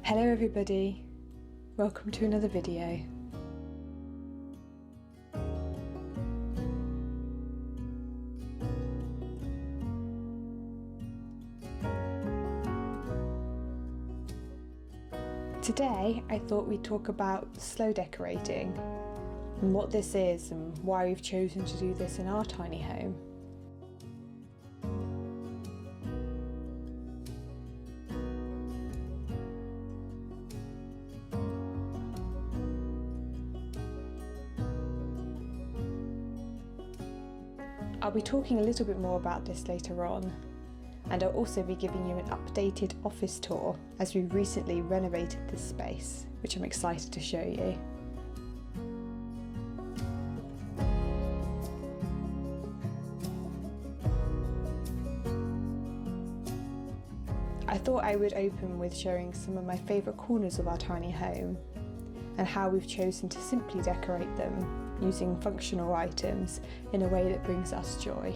Hello everybody, welcome to another video. Today I thought we'd talk about slow decorating and what this is and why we've chosen to do this in our tiny home. I'll be talking a little bit more about this later on, and I'll also be giving you an updated office tour as we've recently renovated this space, which I'm excited to show you. I thought I would open with showing some of my favourite corners of our tiny home and how we've chosen to simply decorate them using functional items in a way that brings us joy.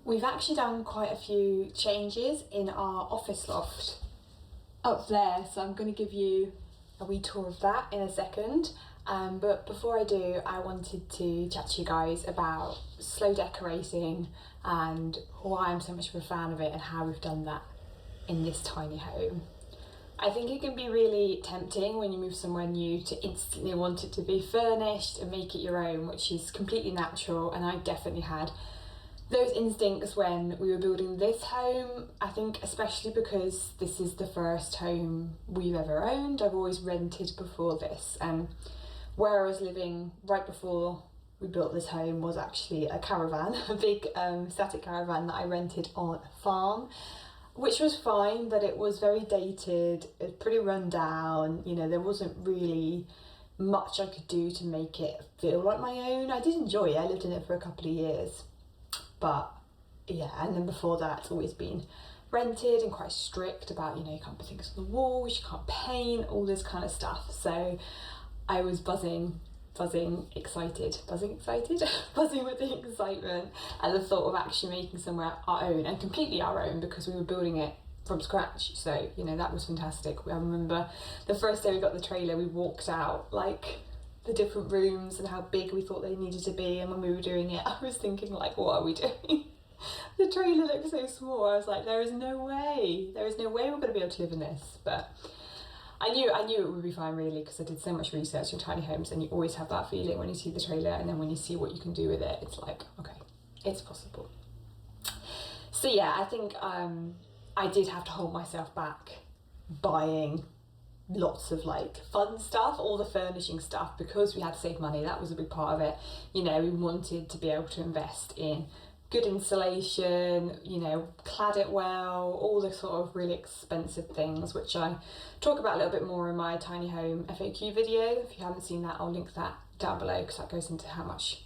We've actually done quite a few changes in our office loft up there, so I'm going to give you a wee tour of that in a second. But before I do, I wanted to chat to you guys about slow decorating and why I'm so much of a fan of it and how we've done that in this tiny home. I think it can be really tempting when you move somewhere new to instantly want it to be furnished and make it your own, which is completely natural, and I definitely had those instincts when we were building this home. I think especially because this is the first home we've ever owned. I've always rented before this, and where I was living right before we built this home was actually a caravan, a big static caravan that I rented on a farm, which was fine, but it was very dated, it was pretty run down, you know, there wasn't really much I could do to make it feel like my own. I did enjoy it, I lived in it for a couple of years. But yeah, and then before that it's always been rented and quite strict about, you know, you can't put things on the walls, you can't paint, all this kind of stuff. So I was buzzing excited with the excitement at the thought of actually making somewhere our own, and completely our own, because we were building it from scratch. So, you know, that was fantastic. I remember the first day we got the trailer, we walked out like the different rooms and how big we thought they needed to be, and when we were doing it I was thinking like, what are we doing? the trailer looked so small. I was like, there is no way we're going to be able to live in this. But I knew it would be fine, really, because I did so much research on tiny homes, and you always have that feeling when you see the trailer, and then when you see what you can do with it, it's like, okay, it's possible. So yeah, I think I did have to hold myself back buying lots of like fun stuff, all the furnishing stuff, because we had to save money. That was a big part of it. You know, we wanted to be able to invest in good insulation, you know, clad it well, all the sort of really expensive things, which I talk about a little bit more in my tiny home FAQ video. If you haven't seen that, I'll link that down below, because that goes into how much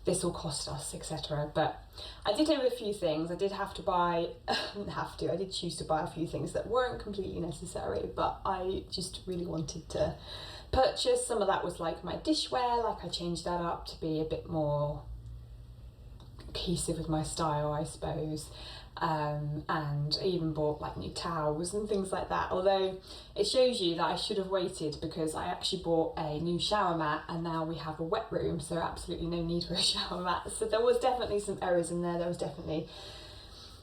this will cost us, etc. But I did live with a few things. I did have to buy, I did choose to buy a few things that weren't completely necessary, but I just really wanted to purchase. Some of that was like my dishware, like I changed that up to be a bit more cohesive with my style, I suppose. And I even bought like new towels and things like that, although it shows you that I should have waited, because I actually bought a new shower mat and now we have a wet room, so absolutely no need for a shower mat. So there was definitely some errors in there. There was definitely,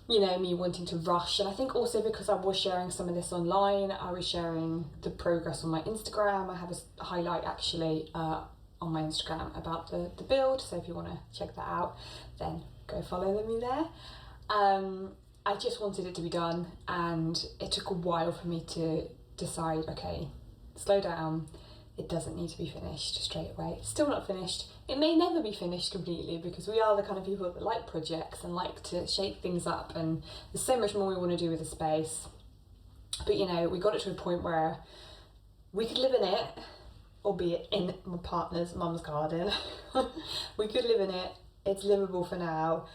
you know, me wanting to rush. And I think also because I was sharing some of this online, I was sharing the progress on my Instagram. I have a highlight actually on my Instagram about the build, so if you want to check that out, then go follow me there. I just wanted it to be done, and it took a while for me to decide, okay, slow down, it doesn't need to be finished straight away. It's still not finished. It may never be finished completely, because we are the kind of people that like projects and like to shake things up, and there's so much more we want to do with the space. But you know, we got it to a point where we could live in it, albeit in my partner's mum's garden. We could live in it, it's livable for now.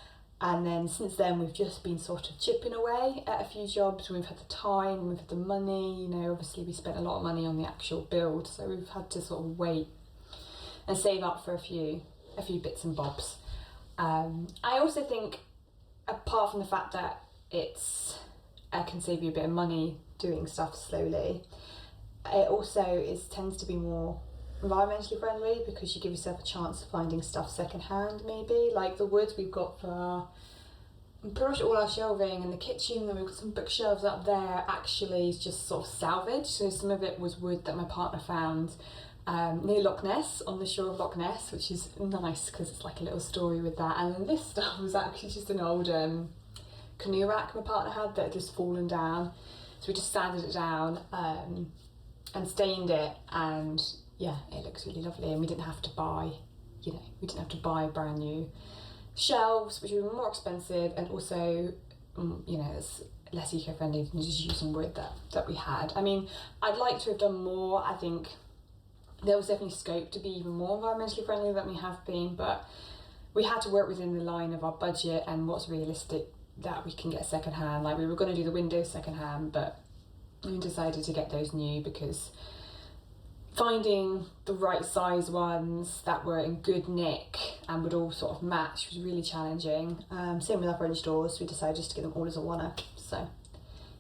And then since then, we've just been sort of chipping away at a few jobs. We've had the time, we've had the money, you know, obviously we spent a lot of money on the actual build, so we've had to sort of wait and save up for a few bits and bobs. I also think, apart from the fact that I can save you a bit of money doing stuff slowly, it also tends to be more environmentally friendly, because you give yourself a chance of finding stuff secondhand, maybe. Like the wood we've got for pretty much all our shelving in the kitchen, and we've got some bookshelves up there, actually is just sort of salvage. So some of it was wood that my partner found near Loch Ness, on the shore of Loch Ness, which is nice because it's like a little story with that. And then this stuff was actually just an old canoe rack my partner had that had just fallen down, so we just sanded it down and stained it, and yeah, it looks really lovely. And we didn't have to buy, you know, brand new shelves, which were more expensive, and also, you know, it's less eco-friendly than just using wood that we had. I mean, I'd like to have done more. I think there was definitely scope to be even more environmentally friendly than we have been, but we had to work within the line of our budget and what's realistic that we can get secondhand. Like, we were going to do the windows secondhand, but we decided to get those new, because finding the right size ones that were in good nick and would all sort of match was really challenging. Same with our French doors, we decided just to get them all as a one-er. So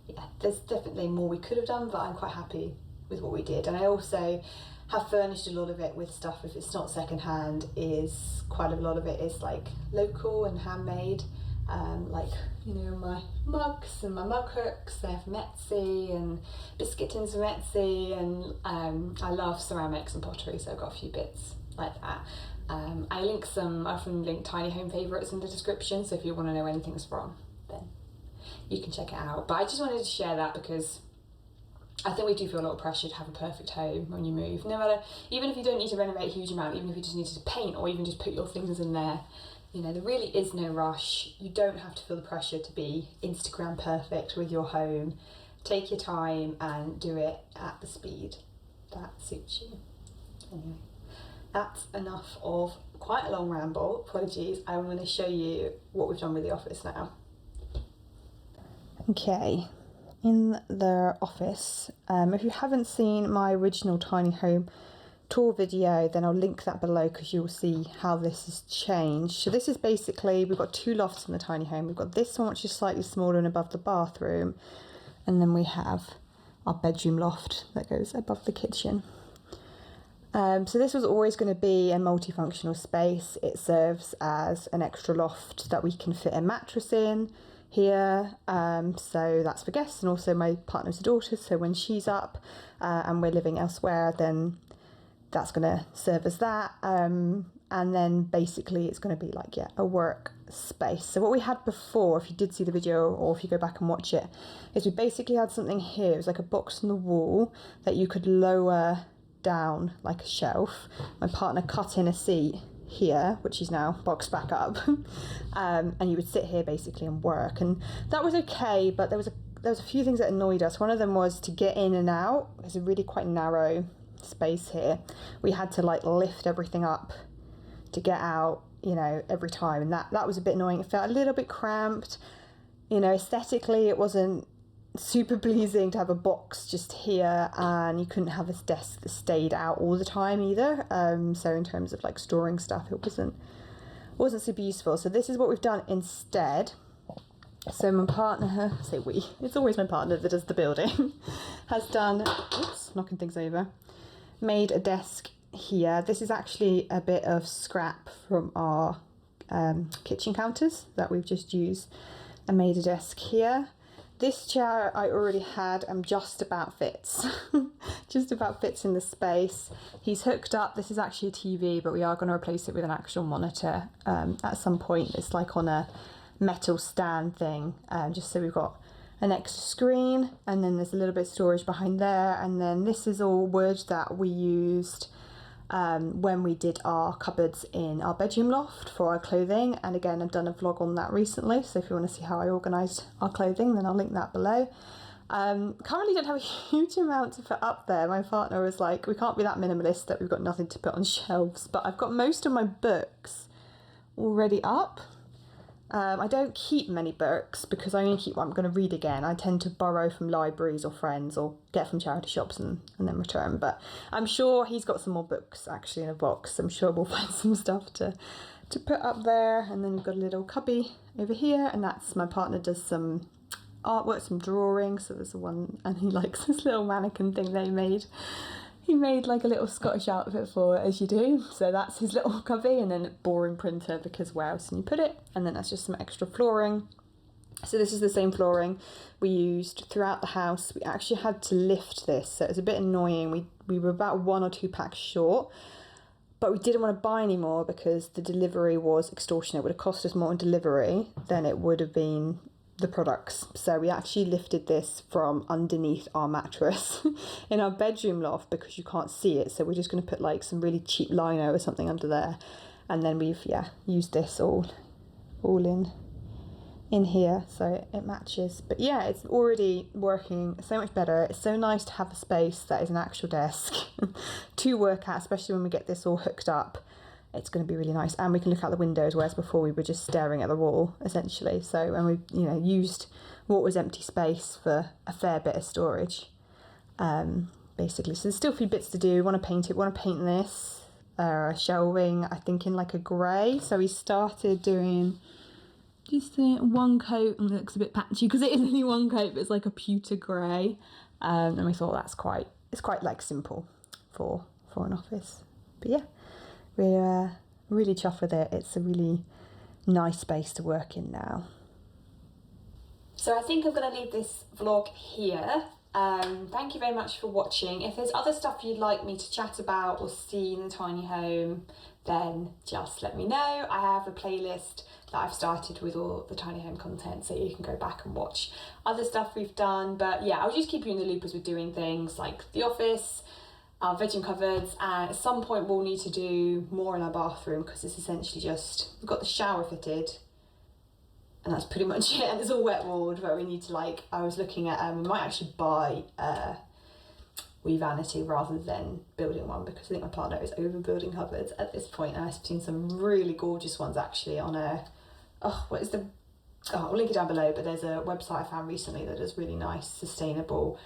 yeah, there's definitely more we could have done, but I'm quite happy with what we did. And I also have furnished a lot of it with stuff, if it's not secondhand, is quite a lot of it is like local and handmade. Like, you know, my mugs and my mug hooks, they're from Etsy, and biscuit tins from Etsy, and I love ceramics and pottery, so I've got a few bits like that. I often link tiny home favourites in the description, so if you want to know where anything's from, then you can check it out. But I just wanted to share that, because I think we do feel a lot of pressure to have a perfect home when you move. No matter, even if you don't need to renovate a huge amount, even if you just need to paint or even just put your things in there, you know, there really is no rush. You don't have to feel the pressure to be Instagram perfect with your home. Take your time and do it at the speed that suits you. Anyway, that's enough of quite a long ramble. Apologies. I'm going to show you what we've done with the office now. Okay, in the office, if you haven't seen my original tiny home tour video, then I'll link that below, because you'll see how this has changed. So this is basically, we've got two lofts in the tiny home. We've got this one, which is slightly smaller and above the bathroom, and then we have our bedroom loft that goes above the kitchen. So this was always going to be a multifunctional space. It serves as an extra loft that we can fit a mattress in here. So that's for guests, and also my partner's a daughter. So when she's up and we're living elsewhere, then that's going to serve as that. And then basically it's going to be like, a work space. So what we had before, if you did see the video or if you go back and watch it, is we basically had something here. It was like a box on the wall that you could lower down like a shelf. My partner cut in a seat here, which is now boxed back up, and you would sit here basically and work, and that was okay, but there was a few things that annoyed us. One of them was to get in and out. There's a really quite narrow space here. We had to like lift everything up to get out, every time, and that was a bit annoying. It felt a little bit cramped, aesthetically it wasn't super pleasing to have a box just here, and you couldn't have a desk that stayed out all the time either. So in terms of like storing stuff, it wasn't super useful. So this is what we've done instead. So my partner, it's always my partner that does the building, has done, knocking things over, made a desk here. This is actually a bit of scrap from our kitchen counters that we've just used, and made a desk here. This chair I already had and just about fits. Just about fits in the space. He's hooked up, this is actually a TV, but we are going to replace it with an actual monitor at some point. It's like on a metal stand thing, just so we've got an extra screen, and then there's a little bit of storage behind there, and then this is all wood that we used when we did our cupboards in our bedroom loft for our clothing. And again, I've done a vlog on that recently, so if you want to see how I organised our clothing, then I'll link that below. Currently don't have a huge amount to put up there. My partner was like, we can't be that minimalist that we've got nothing to put on shelves, but I've got most of my books already up. I don't keep many books because I only keep what I'm going to read again. I tend to borrow from libraries or friends or get from charity shops and then return. But I'm sure he's got some more books actually in a box. I'm sure we'll find some stuff to put up there. And then we've got a little cubby over here, and that's my partner does some artwork, some drawing. So there's one, and he likes this little mannequin thing they made. He made like a little Scottish outfit for it, as you do. So that's his little cubby, and then a boring printer because where else can you put it? And then that's just some extra flooring. So this is the same flooring we used throughout the house. We actually had to lift this, so it was a bit annoying. We were about 1 or 2 packs short, but we didn't want to buy any more because the delivery was extortionate. It would have cost us more in delivery than it would have been the products. So we actually lifted this from underneath our mattress in our bedroom loft because you can't see it. So we're just going to put like some really cheap lino or something under there, and then we've used this all in here so it matches. But yeah, it's already working so much better. It's so nice to have a space that is an actual desk to work at, especially when we get this all hooked up. It's going to be really nice, and we can look out the windows, whereas before we were just staring at the wall essentially. So, and we used what was empty space for a fair bit of storage, basically. So there's still a few bits to do. Want to paint it, want to paint this shelving, I think in like a grey. So we started doing just one coat, and it looks a bit patchy because it is only one coat, but it's like a pewter grey, and we thought it's quite like simple for an office. But yeah, we're really chuffed with it. It's a really nice space to work in now. So I think I'm going to leave this vlog here. Thank you very much for watching. If there's other stuff you'd like me to chat about or see in the tiny home, then just let me know. I have a playlist that I've started with all the tiny home content, so you can go back and watch other stuff we've done. But yeah, I'll just keep you in the loop as we're doing things like the office, our bedroom cupboards, and at some point we'll need to do more in our bathroom because it's essentially just, we've got the shower fitted and that's pretty much it, and it's all wet walled, but we need to I was looking at, we might actually buy wee vanity rather than building one, because I think my partner is overbuilding cupboards at this point, and I've seen some really gorgeous ones actually on I'll link it down below, but there's a website I found recently that does really nice sustainable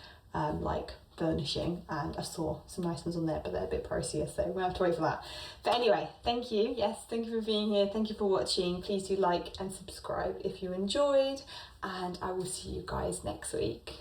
furnishing, and I saw some nice ones on there, but they're a bit pricier, so we'll have to wait for that. But anyway, thank you. Yes, thank you for being here. Thank you for watching. Please do like and subscribe if you enjoyed, and I will see you guys next week.